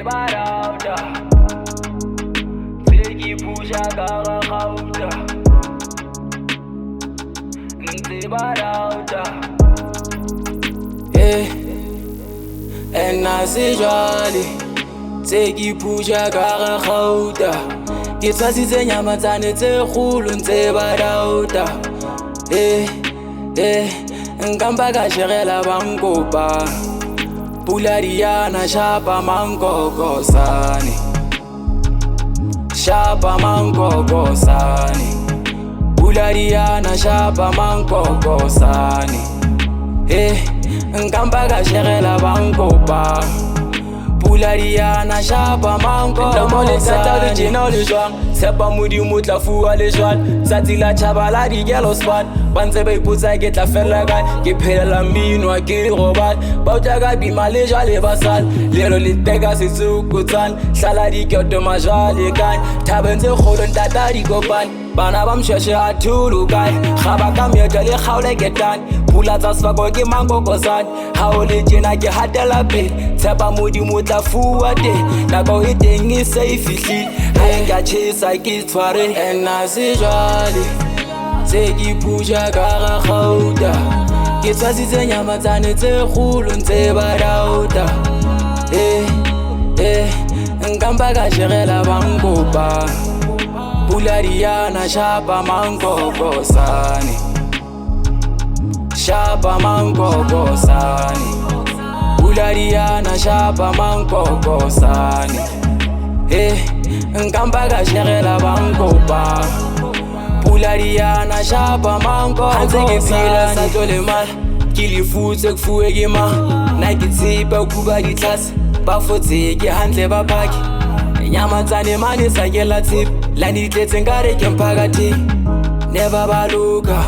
barauta Teki pusha kara khauta barauta nasi jwale Teki pusha kara khauta Ke tshwasitse nyamatsane tse kgolo ntse barauta Nkampa ka shegela bankopa Pula diana shapa mankokosane Shapa mankokosane Pula diana shapa mankokosane Nkampa ka shegela bankopa Pula diana shapa mankokosane le tjena le jwang tshepa modimo tla fuwa le jwang tsatsi la tjhaba la digelo spot ba ntse ba ipotsa ke tla fella kae ke phelela mmino ke robala ba utla ka bima le jwale ba sala lero le teka setsukutsane hlala dikyoto majwale kae thabeng tse kgolo ntata dikopane bana ba mshweshwe a thulu kae gaba ka meetlo le kgaole ketane pula tsa sefako ke mankokosane ha o le tjena ke hatela pele tshepa modimo tla fuwa teng nako e teng e se e fihlile nka tjhesa ke tshware nasi jwale Teki pusha kara khauta Ke tshwasitse nyamatsane tse kgolo ntse barauta Nkampa ka shegela bankopa Pula diana shapa mankokosane Shapa mankokosane Pula diana shapa mankokosane Nkampa ka shegela bankopa Pula diana shapa mankokosane Hanse ke phela sa tlo le mala Ke lefutse kufuwe ke ma Na ke tsipa kuba ditlase Ba fotse ke hantle ba phaki Nyamatsane mane sa ke la tsipa La ditletse nkare ke mphakathi Never baluka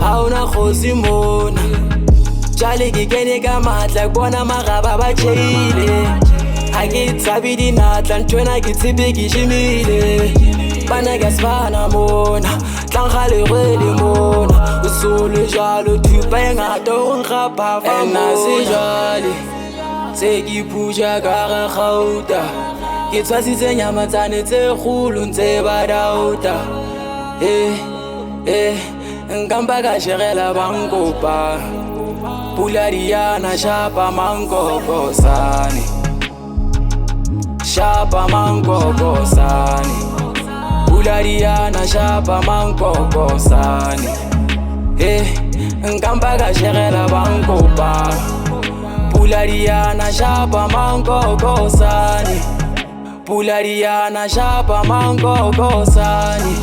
Hauna khosi mona Jale ke kene ka matla Bona magaba ba tjheile Ha ke tsabi dinatla Ntwena ke tsipe ke shimile Bana ka sbana mona Tlankga le rwele mona Usole jalo Thupa e ngata o nkgapa fa mona Nasi jwale Teki pusha kara khauta Ke tshwasitse nyamatsane tse kgolo ntse barauta Nkampa ka shegela bankopa Pula diana shapa mankokosane Shapa mankokosane Pula diana shapa mankokosane Nkampa ka shegela bankopa Pula diana shapa mankokosane Pula diana shapa mankokosane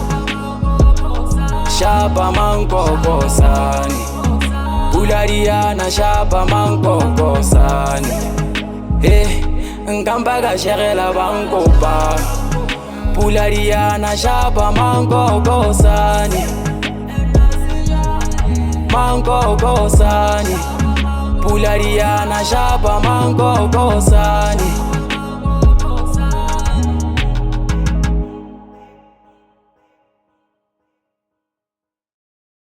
Shapa mankokosane Pula diana shapa mankokosane Nkampa ka shegela bankopa Pula diana shapa mankokosane Mankokosane Pula diana shapa mankokosane